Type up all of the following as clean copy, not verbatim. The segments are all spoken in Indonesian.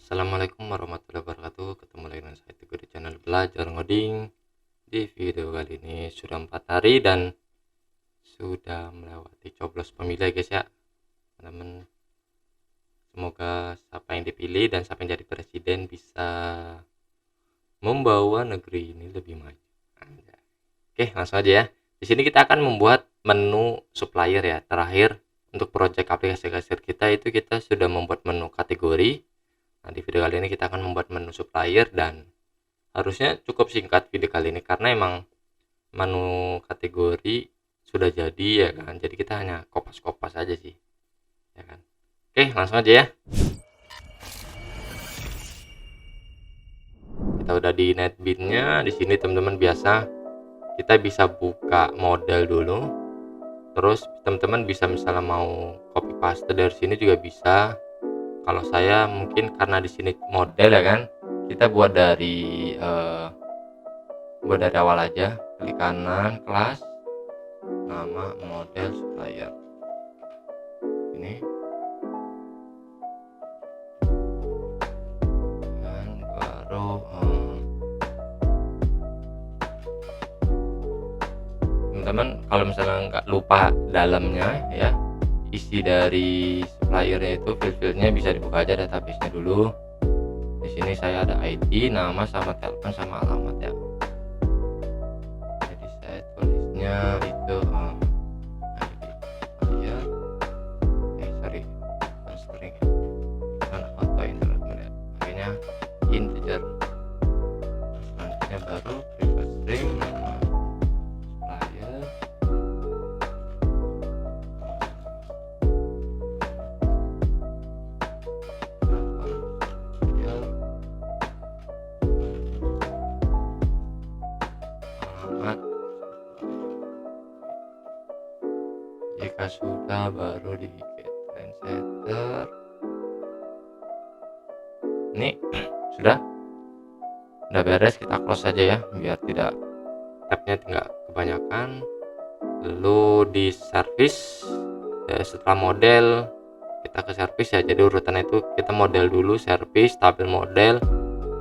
Assalamualaikum warahmatullahi wabarakatuh. Ketemu lagi dengan saya Teguh di channel Belajar Ngoding. Di video kali ini sudah 4 hari dan sudah melewati coblos pemilu ya guys ya. Teman-teman, semoga siapa yang dipilih dan siapa yang jadi presiden bisa membawa negeri ini lebih maju. Anjay. Oke, langsung aja ya. Di sini kita akan membuat menu supplier ya. Terakhir untuk project aplikasi kasir kita itu kita sudah membuat menu kategori. Nah, di video kali ini kita akan membuat menu supplier dan harusnya cukup singkat video kali ini karena emang menu kategori sudah jadi ya kan. Jadi kita hanya kopas-kopas aja sih. Ya kan. Oke, langsung aja ya. Kita udah di netbeans-nya. Di sini teman-teman biasa kita bisa buka model dulu. Terus teman-teman bisa misalnya mau copy paste dari sini juga bisa. Kalau saya mungkin karena di sini model ya kan, kita buat dari awal aja. Klik kanan, kelas, nama model supplier. Ini dan baru teman-teman kalau misalnya nggak lupa dalamnya ya, isi dari suppliernya itu field-fieldnya bisa dibuka aja database-nya dulu. Di sini saya ada ID, nama sama telepon sama alamat ya. Jadi saya tulisnya itu ID supplier, string kan auto internet ya, makanya integer. Selanjutnya baru private string nama supplier, alamat. Jika sudah baru di get trendsetter. Ini sudah beres, kita close aja ya biar tidak tabnya tidak kebanyakan. Lalu di service ya, setelah model kita ke service ya. Jadi urutannya itu kita model dulu, service, tabel model,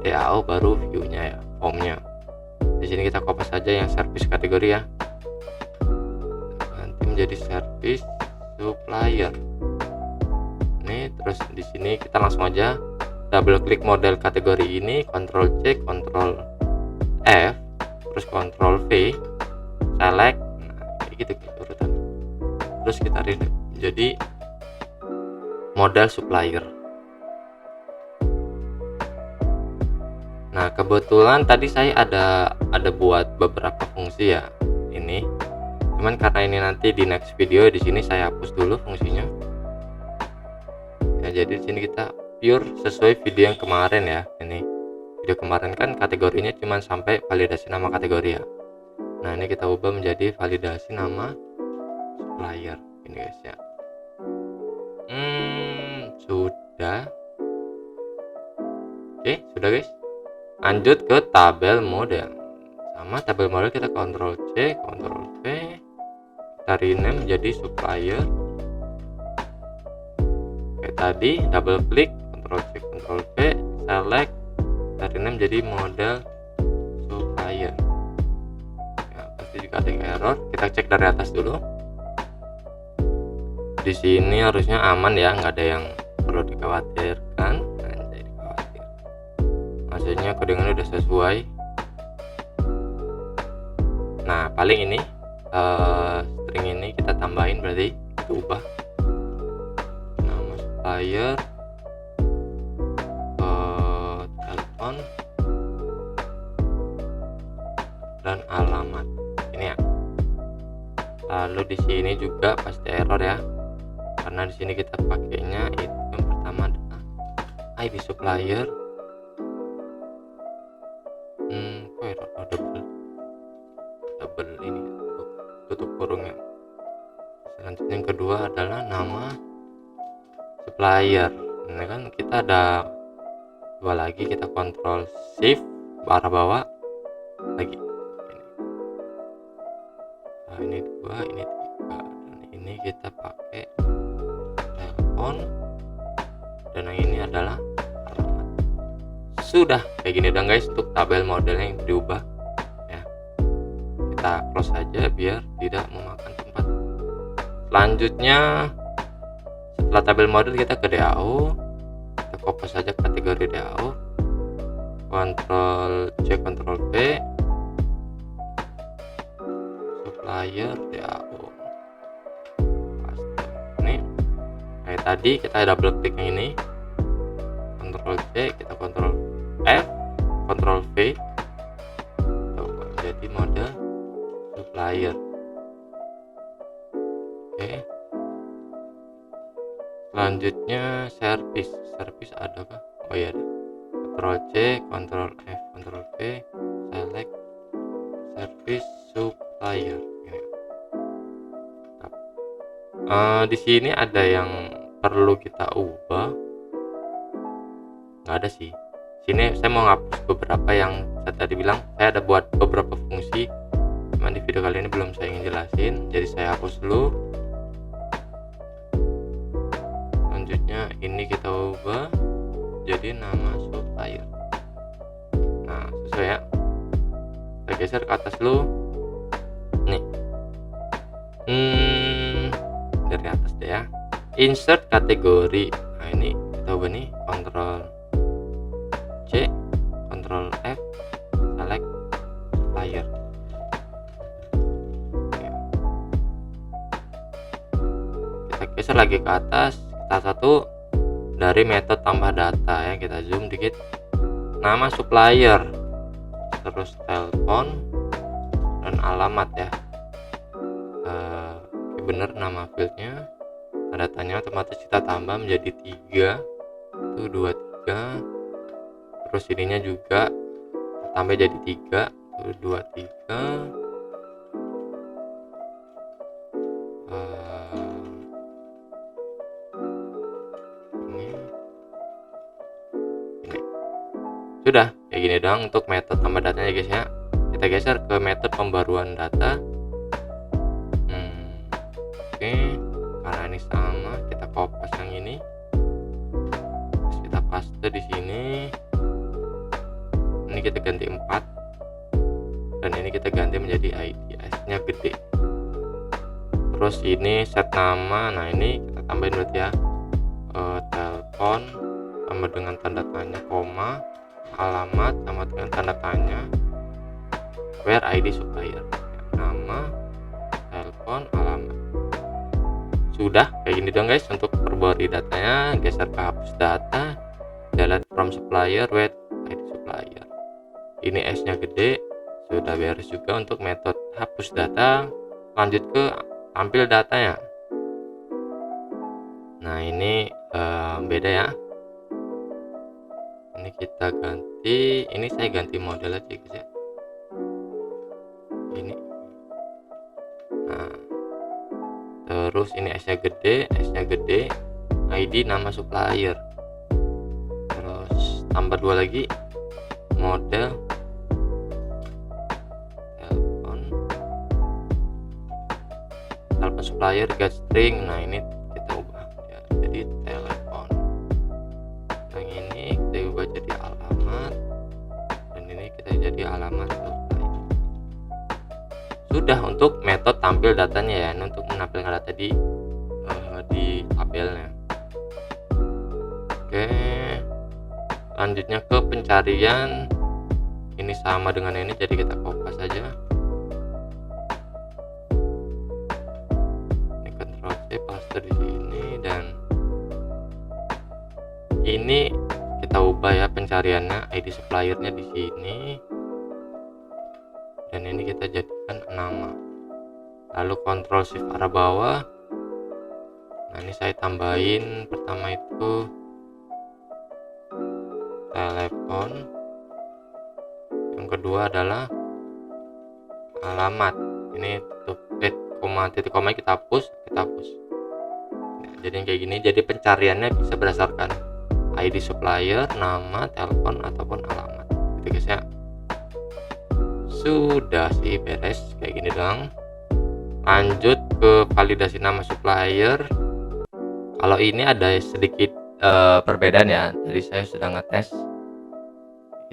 DAO, baru view-nya ya, formnya. Di sini kita kopas saja yang service kategori ya. Nanti menjadi service supplier. Ini terus di sini kita langsung aja double klik model kategori ini, Ctrl C, Ctrl F, terus Ctrl V, select. Nah, kayak gitu urutan. Terus kita rename jadi model supplier. Nah, kebetulan tadi saya ada buat beberapa fungsi ya ini. Cuman karena ini nanti di next video, di sini saya hapus dulu fungsinya. Ya, jadi di sini kita pure sesuai video yang kemarin ya. Ini video kemarin kan kategorinya cuma sampai validasi nama kategori ya. Nah, ini kita ubah menjadi validasi nama supplier ini guys ya. Sudah. Oke, sudah guys. Lanjut ke tabel model. Sama tabel model kita Ctrl C, Ctrl V, kita rename menjadi supplier. Kayak tadi, double klik, Ctrl C, Ctrl V, select, kita rename menjadi model supplier. Ya, pasti juga ada error. Kita cek dari atas dulu. Di sini harusnya aman ya, nggak ada yang perlu dikhawatirkan. Anjay, dikhawatir. Maksudnya codingannya udah sesuai. Nah, paling ini string ini kita tambahin, berarti kita ubah nama supplier, telepon dan alamat ini ya. Lalu di sini juga pasti error ya, karena di sini kita pakainya itu yang pertama adalah ID supplier. Kok error? Double ini tutup kurungnya. Selanjutnya yang kedua adalah nama supplier. Ini kan kita ada dua lagi, kita Ctrl Shift arah bawah lagi. Nah, ini dua, ini tiga, dan ini kita pakai telepon, dan yang ini adalah alamat. sudah kayak gini dong guys untuk tabel modelnya yang diubah ya. Kita close saja biar tidak memakan tempat. Selanjutnya setelah tabel model kita ke DAO, kita copy saja kategori DAO, Ctrl C Ctrl V, supplier DAO, ini kayak tadi kita double klik yang ini, Ctrl C, kita Ctrl F, Ctrl V, jadi model supplier. Oke. Selanjutnya service adakah? Oh iya ada. Ctrl C, Ctrl F, Ctrl V, select service supplier. Di sini ada yang perlu kita ubah. Nggak ada sih. Sini saya mau ngapus beberapa yang saya tadi bilang. Saya ada buat beberapa fungsi, cuman di video kali ini belum saya ingin jelasin. Jadi saya hapus dulu. Selanjutnya ini kita ubah jadi nama supplier. Nah sesuai ya. Kita geser ke atas dulu. Nih. Dari atas deh ya. Insert kategori. Nah ini kita ubah nih. Ctrl C, Ctrl F, select supplier. Kita geser lagi ke atas. Kita satu dari metode tambah data ya. Kita zoom dikit. Nama supplier, terus telepon dan alamat ya. Bener nama fieldnya, datanya otomatis kita tambah menjadi 3 itu 23, terus ininya juga tambah jadi 3 itu 23, ini sudah kayak gini doang untuk metode tambah datanya guys ya. Kita geser ke metode pembaruan data. Oke, karena ini sama, kita copy yang ini, terus kita paste di sini. Ini kita ganti 4, dan ini kita ganti menjadi ID, S-nya gede. Terus ini set nama, nah ini kita tambahin berarti ya, telepon sama dengan tanda tanya, koma, alamat sama dengan tanda tanya, where ID supplier, nama, telepon, alamat. Sudah kayak gini dong guys untuk perbarui datanya. Geser ke hapus data, delete from supplier, with ID supplier. Ini S nya gede. Sudah beres juga untuk metode hapus data. Lanjut ke tampil datanya. Nah ini beda ya. Ini kita ganti, ini saya ganti model aja guys ya. Ini terus ini S-nya gede, ID nama supplier, terus tambah 2 lagi, model telepon supplier get string. Nah ini kita ubah ya, jadi telepon. Yang ini kita ubah jadi alamat, dan ini kita jadi alamat supplier. Sudah untuk metode tampil datanya ya, untuk menampilkan data di tabelnya. Oke, lanjutnya ke pencarian. Ini sama dengan ini, jadi kita copy saja. Ini Ctrl C, paste di sini, dan ini kita ubah ya pencariannya, ID suppliernya di sini. Dan ini kita jadikan nama, lalu Ctrl Shift arah bawah. Nah ini saya tambahin pertama itu telepon, yang kedua adalah alamat. Ini tutup titik koma kita hapus. Nah, jadi kayak gini, jadi pencariannya bisa berdasarkan ID supplier, nama, telepon ataupun alamat gitu guys ya. Sudah sih beres kayak gini doang. Lanjut ke validasi nama supplier. Kalau ini ada sedikit perbedaan ya. Jadi saya sudah ngetes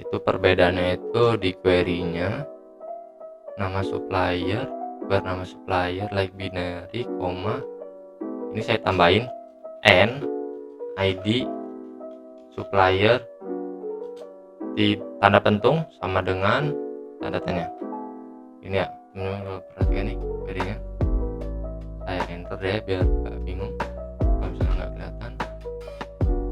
Itu perbedaannya itu di query-nya nama supplier, bernama supplier like binary, koma. Ini saya tambahin n ID supplier di tanda pentung sama dengan tanda tanya. Ini ya, teman-teman perhatikan nih query-nya. Saya enter ya biar gak bingung kalau misalnya nggak kelihatan.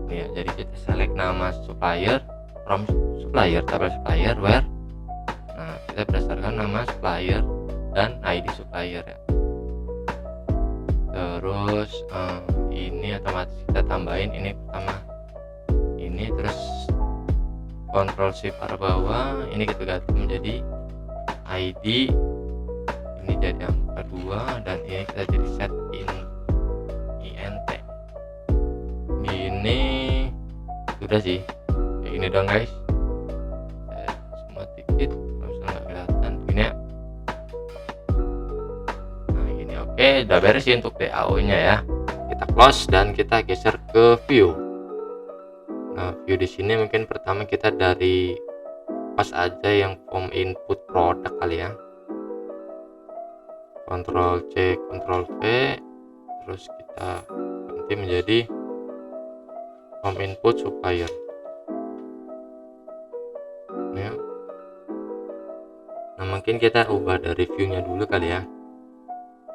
Ini ya, jadi kita select nama supplier from supplier, tabel supplier where. Nah, kita berdasarkan nama supplier dan ID supplier ya. Terus ini otomatis kita tambahin ini pertama ini, terus Ctrl Shift arah bawah ini kita ganti menjadi ID, ini jadi angka 2 dan ini kita jadi set in int. Ini sudah sih kayak gini dong guys, semua dikit kalau misalnya nggak kelihatan gini ya. Nah gini, oke, udah beres sih untuk DAO nya ya. Kita close dan kita geser ke view. Nah view di sini mungkin pertama kita dari pas aja yang form input produk kali ya. Ctrl C Ctrl V, terus kita ganti menjadi form input supplier ya. Nah mungkin kita ubah dari view nya dulu kali ya.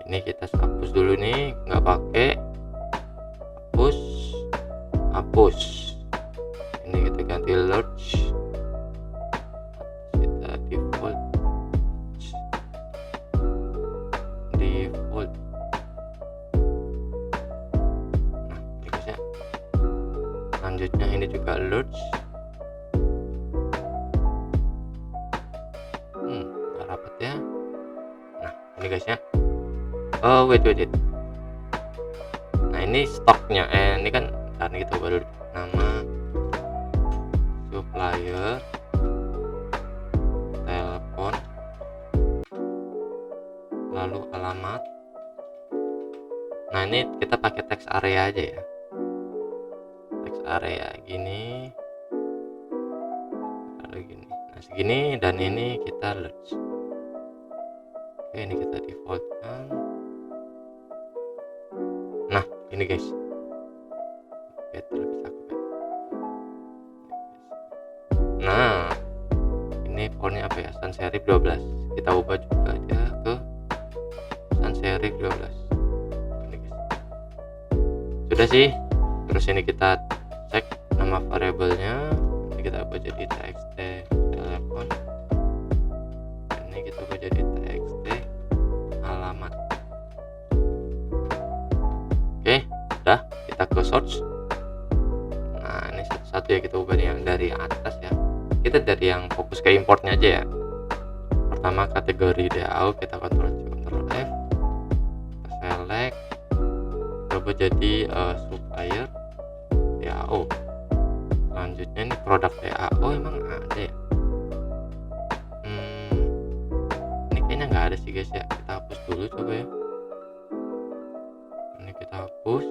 Ini kita hapus dulu nih, nggak pakai, hapus. Ini kita ganti large, kita default. Nah ini guys ya, selanjutnya ini juga large. Nggak rapat ya. Nah ini guys ya. Oh wait. Nah ini stoknya, ini kan karena kita baru nama supplier, telepon, lalu alamat. Nah ini kita pakai text area aja ya, text area gini, lalu gini, nah segini, dan ini kita large. Oke, ini kita defaultkan. Nah ini guys, oke, terlebih cakep ya. Nah ini fontnya apa ya, sans serif 12, kita ubah juga aja ke sans serif 12. Ini guys, sudah sih. Terus ini kita cek nama variabelnya, ini kita ubah jadi txt telepon, ini kita ubah jadi txt alamat. Oke, udah, kita ke search. Nah ini satu-satu ya kita ubah yang dari atas ya. Kita dari yang fokus ke importnya aja ya. Pertama kategori DAO, kita Ctrl C Ctrl F, kita select, coba jadi supplier DAO. Selanjutnya ini produk DAO, emang ada ya? Ini kayaknya nggak ada sih guys ya. Kita hapus dulu coba ya. Ini kita hapus.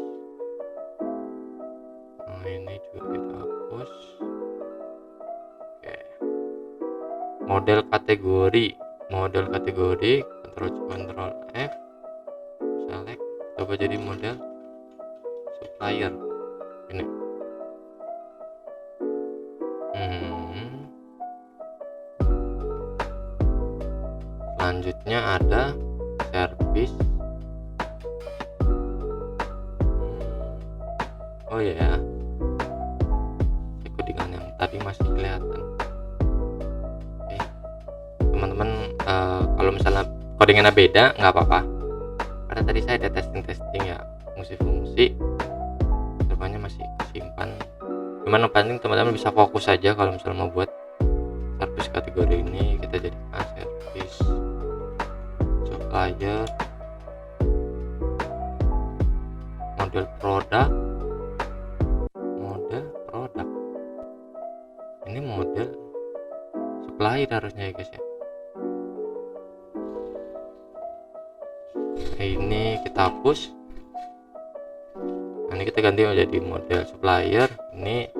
Nah ini juga kita hapus. Oke. Model kategori, Ctrl C Ctrl F, select, coba jadi model supplier ini. Selanjutnya ada service. Oh ya, codingan yang tadi masih kelihatan. Oke, teman-teman, kalau misalnya codingannya beda nggak apa-apa, karena tadi saya ada testing ya fungsi-fungsi, rupanya masih simpan. Cuman penting teman-teman bisa fokus saja kalau misalnya mau buat service kategori ini. Kita jadikan service supplier, model produk, ini model supplier harusnya ya guys ya. Ini kita hapus. Nah, ini kita ganti menjadi model supplier. Ini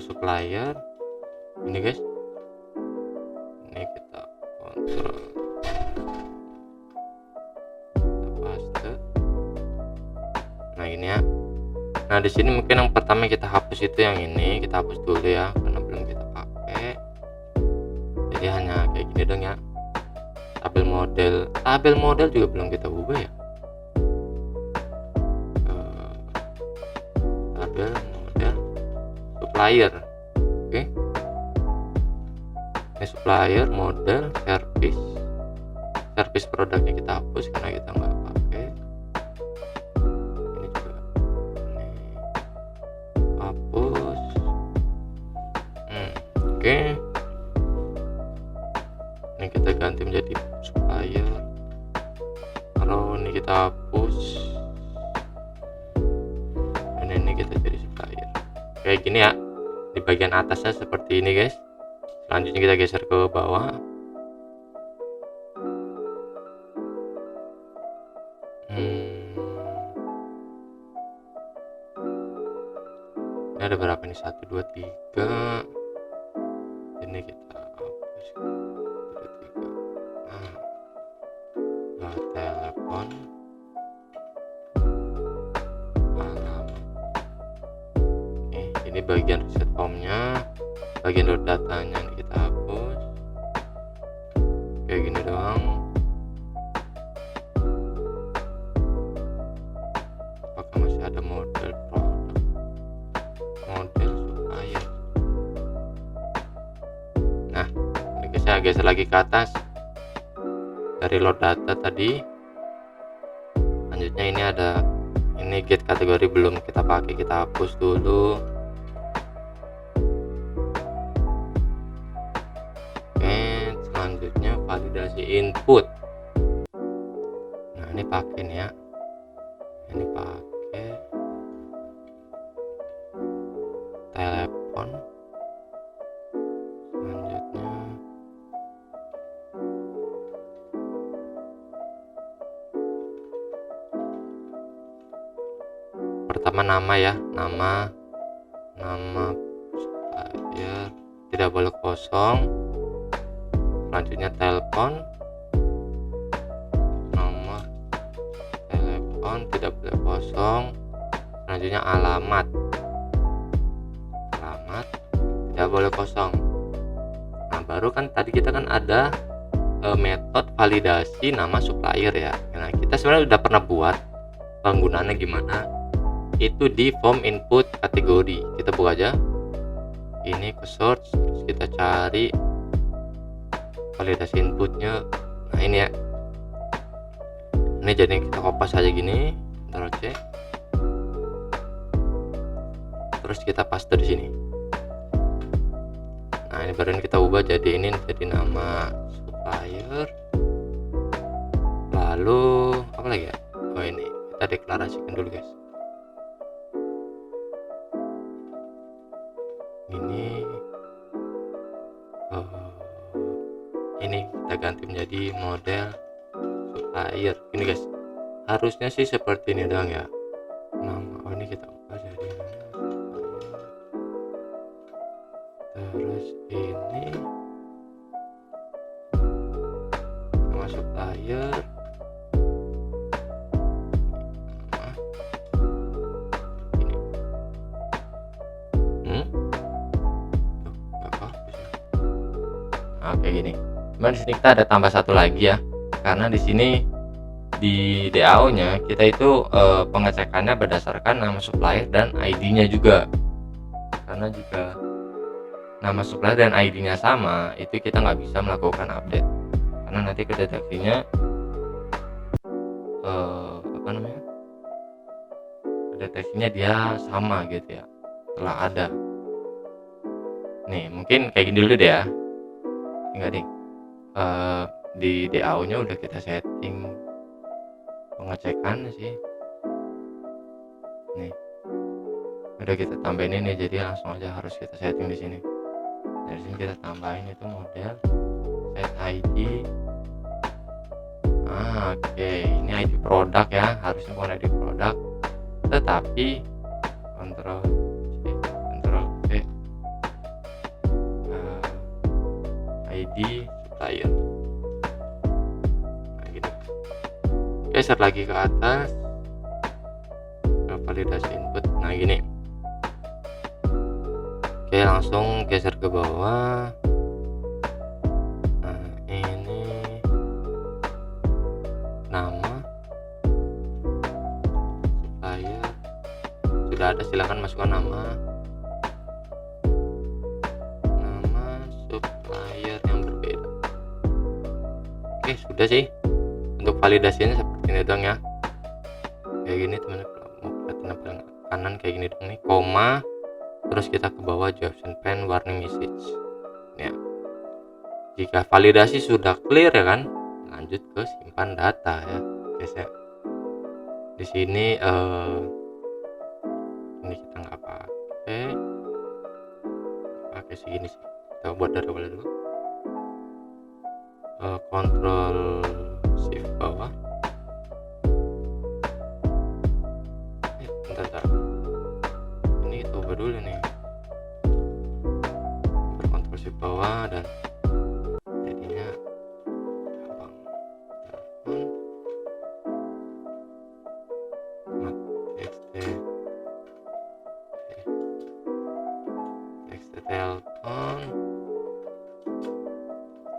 supplier, ini guys, ini kita kontrol, kita paste. Nah ini ya. Nah di sini mungkin yang pertama kita hapus itu yang ini, kita hapus dulu ya karena belum kita pakai. Jadi hanya kayak gini dong ya. Tabel model juga belum kita ubah ya. Tabel model supplier. Oke. Ini supplier, model, service produknya kita hapus karena kita nggak pakai. Ini juga ini hapus. Oke. Ini kita ganti menjadi supplier. Kalau ini kita hapus, dan ini kita jadi supplier. Kayak gini ya. Di bagian atasnya seperti ini guys. Selanjutnya kita geser ke bawah. Ini ada berapa nih? 1, 2, 3. Ini kita hapus. 1, 2, 3. Nah, telepon, alamat. Ini bagian reset formnya, bagian load datanya ini kita hapus. Kayak gini doang. Apakah masih ada model produk, model supplier? Nah ini saya geser lagi ke atas dari load data tadi. Selanjutnya ini ada ini get kategori belum kita pakai, kita hapus dulu. Selanjutnya validasi input. Nah ini pakai nih ya, ini pakai telepon. Selanjutnya pertama nama ya, nama supplier tidak boleh kosong. Selanjutnya telepon, nomor telepon tidak boleh kosong. Selanjutnya alamat tidak boleh kosong. Nah baru kan tadi kita kan ada metode validasi nama supplier ya. Nah kita sebenarnya udah pernah buat, penggunaannya gimana itu di form input kategori. Kita buka aja ini ke search, terus kita cari validasi inputnya. Nah ini ya, ini jadi kita kopas aja gini, Ctrl C, terus kita paste di sini. Nah ini baru kita ubah jadi ini, jadi nama supplier. Lalu apa lagi ya? Oh ini kita deklarasikan dulu guys. Ini kita ganti menjadi model supplier. Ini guys, harusnya sih seperti ini doang ya. Nama ini kita ubah jadi terus ini nama supplier, nama ini. Nggak bagus ya. Nah, kayak gini. Cuman di sini kita ada tambah satu lagi ya, karena di sini di DAO-nya kita itu pengecekannya berdasarkan nama supplier dan ID-nya juga. Karena jika nama supplier dan ID-nya sama, itu kita nggak bisa melakukan update, karena nanti kedeteksinya kedeteksinya dia sama gitu ya, telah ada. Nih mungkin kayak gini dulu deh ya. Enggak deh. Di DAO-nya udah kita setting pengecekan sih. Nih, udah kita tambahin ini, jadi langsung aja harus kita setting di sini. Dari sini kita tambahin itu model set ID. Oke, ini ID produk ya, harusnya bukan ID produk, tetapi Ctrl C, ID supplier. Nah gini, geser lagi ke atas ke validasi input. Nah gini, oke, langsung geser ke bawah. Nah ini nama supplier sudah ada, silakan masukkan nama supplier yang berbeda. Oke, sudah sih. Untuk validasinya seperti ini doang ya, kayak gini teman-teman. Mau kelihatan yang paling kanan kayak gini dong nih, koma, terus kita ke bawah Jobson pen warning message ya. Jika validasi sudah clear ya kan, lanjut ke simpan data ya guys ya. Di sini ini kita nggak pakai segini sih, kita buat dari awal dulu. Kontrol shift bawah. Bentar. Ini kita ubah dulu nih. Kontrol shift bawah dan jadinya gampang. TXT telepon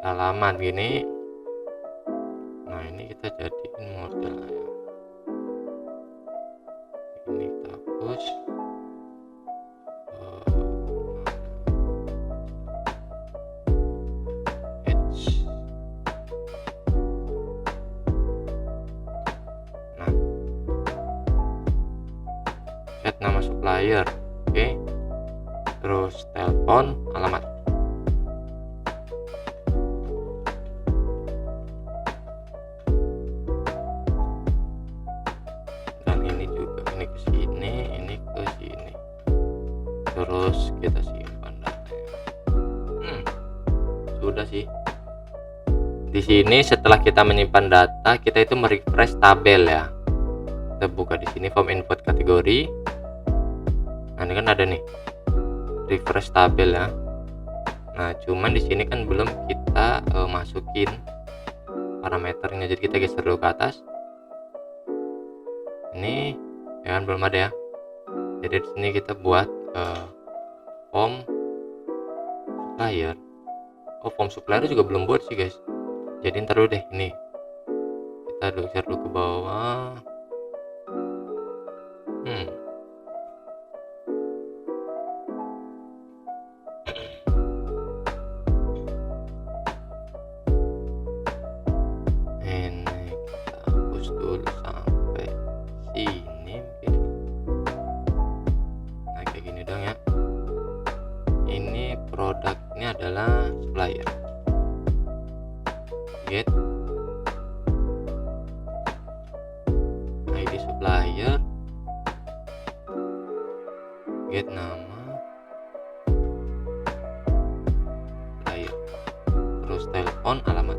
alamat gini. Nah ini kita jadiin model ya. Ini kita hapus. Nah, set nama supplier, oke. Terus telepon alamat. Terus kita simpan datanya. Sudah sih. Di sini setelah kita menyimpan data, kita itu merefresh tabel ya. Kita buka di sini form input kategori. Nah ini kan ada nih refresh tabel ya. Nah cuman di sini kan belum kita masukin parameternya, jadi kita geser dulu ke atas. Ini ya kan belum ada ya. Jadi di sini kita buat form supplier. Form supplier juga belum buat sih guys. Jadi ntar dulu deh, ini kita geser dulu ke bawah. Ini kita hapus dulu sampai sini. Nah kayak gini dong ya. Ini produknya adalah supplier. Get ID supplier, get nama supplier, terus telepon alamat.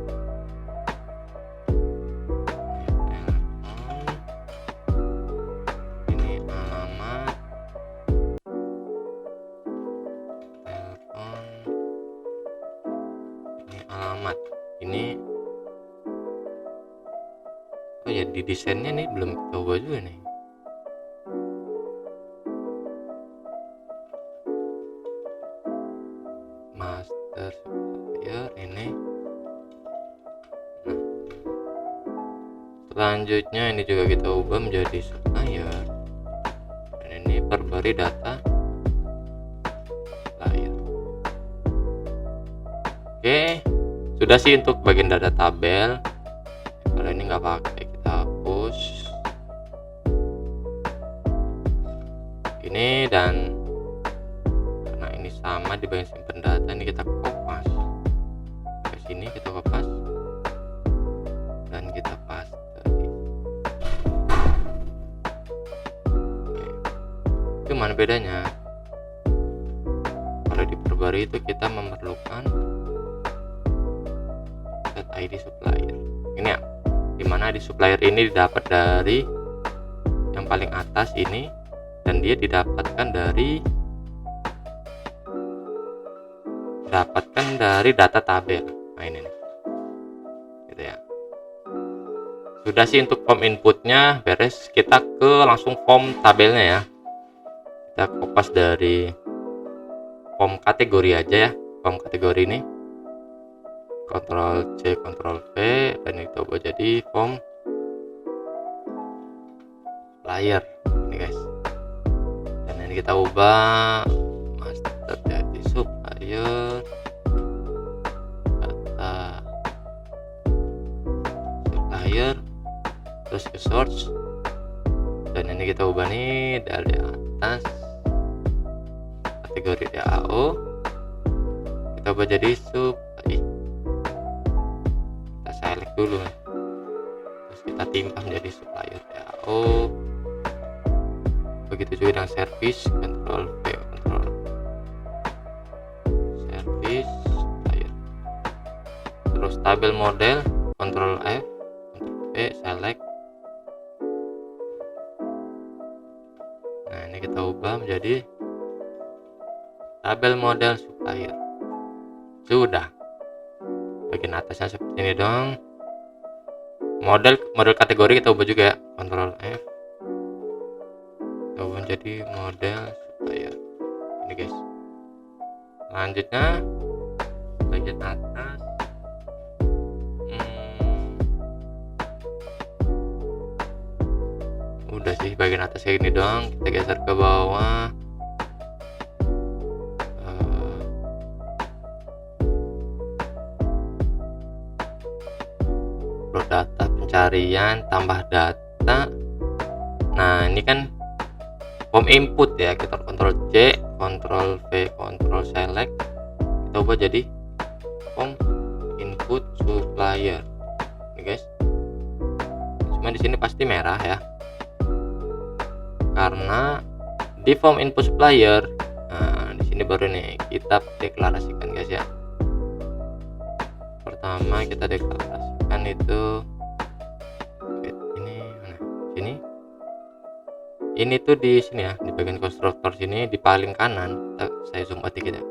Ini alamat, telepon, ini alamat. Ini ya di desainnya nih belum kita ubah juga nih. Master supplier ini. Nah, selanjutnya ini juga kita ubah menjadi supplier. Dan ini perbarui data supplier. Oke, sudah sih untuk bagian data tabel. Kalau ini nggak pakai, kita hapus ini, dan karena ini sama di bagian simpan data, ini kita kopas ke sini, kita kopas dan kita paste. Itu mana bedanya? Kalau di perbarui itu kita memerlukan set ID supplier ini ya, dimana di supplier ini didapat dari yang paling atas ini, dan dia didapatkan dari data tabel. Sudah sih untuk form inputnya beres, kita ke langsung form tabelnya ya. Kita kopas dari form kategori aja ya. Form kategori ini Ctrl C Ctrl V dan itu coba jadi form supplier ini guys. Dan ini kita ubah master jadi supplier, data supplier, terus ke source, dan ini kita ubah nih dari atas kategori DAO kita ubah jadi supplier. Kita select dulu terus kita timpa menjadi supplier DAO. Begitu juga dengan service, Ctrl V Ctrl service supplier. Terus tabel model, Ctrl F Ctrl V select. Nah ini kita ubah menjadi tabel model supplier. Sudah. Bagian atasnya seperti ini dong. Model kategori kita ubah juga ya, Ctrl F kita ubah jadi model supplier ini guys. Selanjutnya bagian atas udah sih, bagian atas kayak gini doang. Kita geser ke bawah. Data pencarian, tambah data. Nah ini kan form input ya, kita Ctrl C Ctrl V Ctrl select, kita ubah jadi form input supplier ini guys. Cuma di sini pasti merah ya, karena di form input supplier. Nah di sini baru nih kita deklarasikan guys ya. Pertama kita deklarasikan itu ini tuh di sini ya, di bagian konstruktor sini di paling kanan. Saya zoom out dikit ya.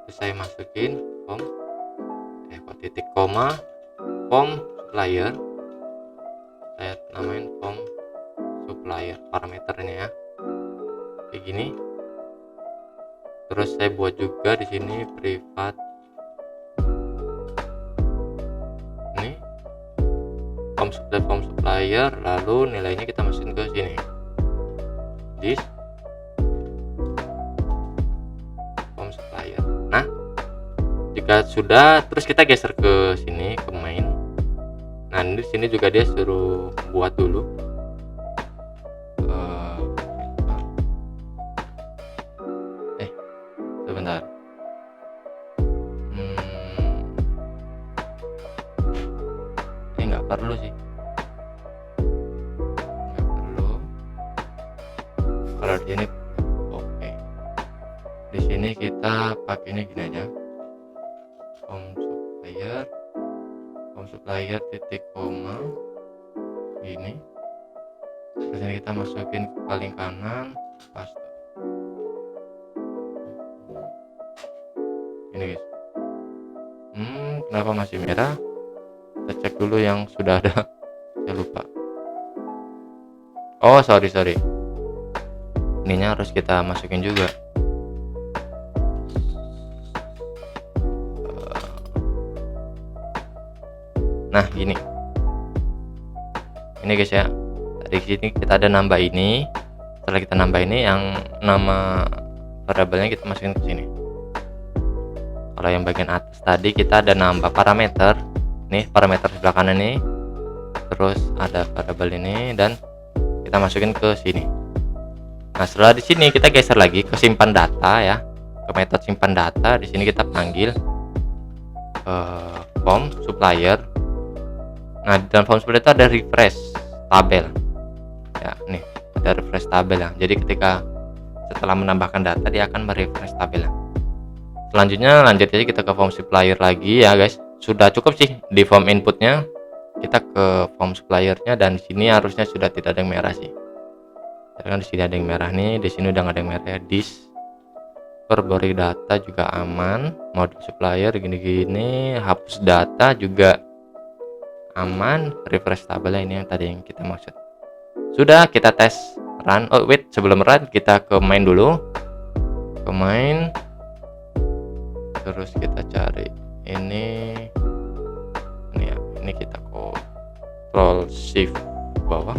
Terus saya masukin form titik koma form supplier, saya namain form supplier parameter ini ya, kayak gini. Terus saya buat juga di sini privat ini form supplier, lalu nilainya kita masukin ke sini. This form supplier. Nah, jika sudah, terus kita geser ke sini ke main. Nah, di sini juga dia suruh buat dulu sebentar. Nggak perlu sih. Kalau di sini oke. Di sini kita pakai ini gini aja. Form supplier titik koma ini. Terus ini kita masukin ke paling kanan, paste. Ini guys. Kenapa masih merah? Kita cek dulu yang sudah ada. Saya lupa. Oh, sorry. Ininya harus kita masukin juga. Nah gini, ini guys ya. Tadi sini kita ada nambah ini. Setelah kita nambah ini, yang nama variabelnya kita masukin ke sini. Kalau yang bagian atas tadi kita ada nambah parameter. Nih parameter sebelah kanan nih. Terus ada variabel ini dan kita masukin ke sini. Nah setelah di sini kita geser lagi ke simpan data ya, ke metode simpan data. Di sini kita panggil form supplier. Nah di dalam form supplier itu ada refresh tabel ya, nih ada refresh tabel ya. Jadi ketika setelah menambahkan data dia akan merefresh tabelnya. Selanjutnya lanjut aja kita ke form supplier lagi ya guys. Sudah cukup sih di form inputnya, kita ke form suppliernya, dan di sini harusnya sudah tidak ada yang merah sih. Karena di sini ada yang merah nih, di sini udah nggak ada yang merah ya. This body data juga aman, model supplier gini-gini, hapus data juga aman, refresh tabelnya ini yang tadi yang kita maksud. Sudah, kita tes run. Oh wait, sebelum run kita ke main dulu, ke main, terus kita cari ini ya, ini kita Ctrl Shift bawah,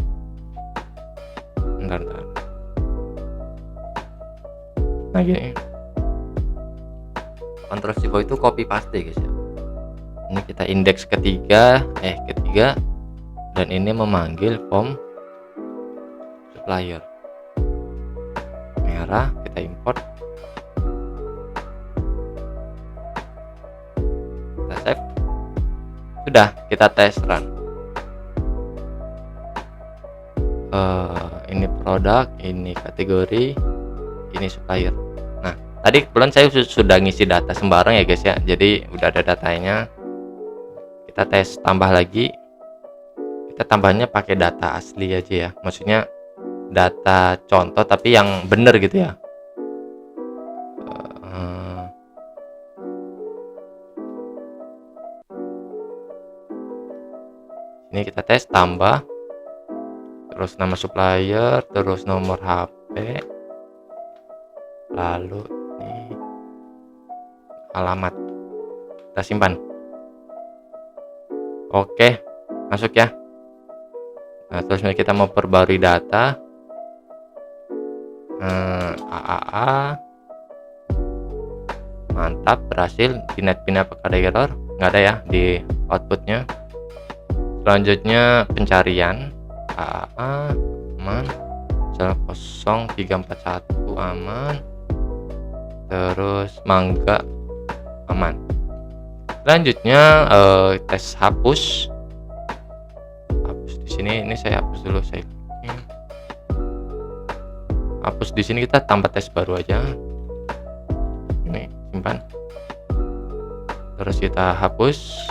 bentar. Nah gini, Ctrl Shift bawah itu copy paste guys ya. Ini kita indeks ketiga, dan ini memanggil form supplier merah, kita import, kita save. Sudah, kita tes run. Ini produk, ini kategori, ini supplier. Nah tadi kebetulan saya sudah ngisi data sembarang ya guys ya, jadi udah ada datanya. Kita tes tambah lagi, kita tambahnya pakai data asli aja ya, maksudnya data contoh tapi yang bener gitu ya. Ini kita tes tambah, terus nama supplier, terus nomor HP, lalu ini alamat, kita simpan. Oke, masuk ya. Nah terus kita mau perbarui data, AAA, mantap, berhasil. Di netpin apakah ada error? Nggak ada ya di outputnya. Selanjutnya pencarian, AAA aman, sel 0341 aman, terus mangga aman. Selanjutnya tes hapus di sini. Ini saya hapus dulu, saya hapus di sini, kita tambah tes baru aja. Ini simpan, terus kita hapus.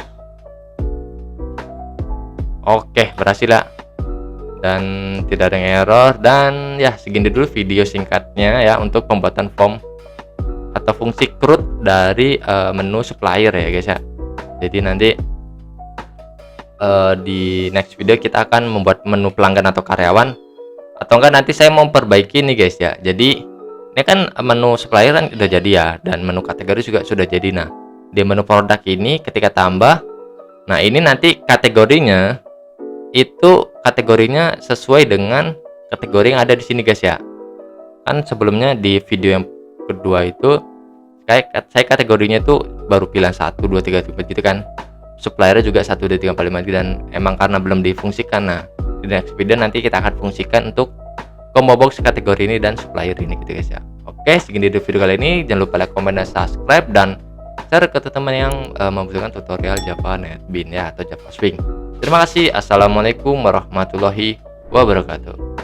Oke, berhasil ya, dan tidak ada error. Dan ya segini dulu video singkatnya ya untuk pembuatan form atau fungsi CRUD dari menu supplier ya guys ya. Jadi nanti di next video kita akan membuat menu pelanggan atau karyawan, atau enggak nanti saya mau perbaiki nih guys ya. Jadi ini kan menu supplier kan udah jadi ya, dan menu kategori juga sudah jadi. Nah di menu produk ini ketika tambah, nah ini nanti kategorinya itu kategorinya sesuai dengan kategori yang ada di sini guys ya. Kan sebelumnya di video yang kedua itu saya kategorinya tuh baru pilihan 1, 2, 3, 4 gitu kan. Suppliernya juga 1, 2, 3, 4, 5 gitu, dan emang karena belum difungsikan. Nah di next video nanti kita akan fungsikan untuk combo box kategori ini dan supplier ini gitu guys ya. Oke, segini di video kali ini. Jangan lupa like, comment, dan subscribe, dan share ke teman yang membutuhkan tutorial Java NetBeans ya, atau Java Swing. Terima kasih. Assalamualaikum warahmatullahi wabarakatuh.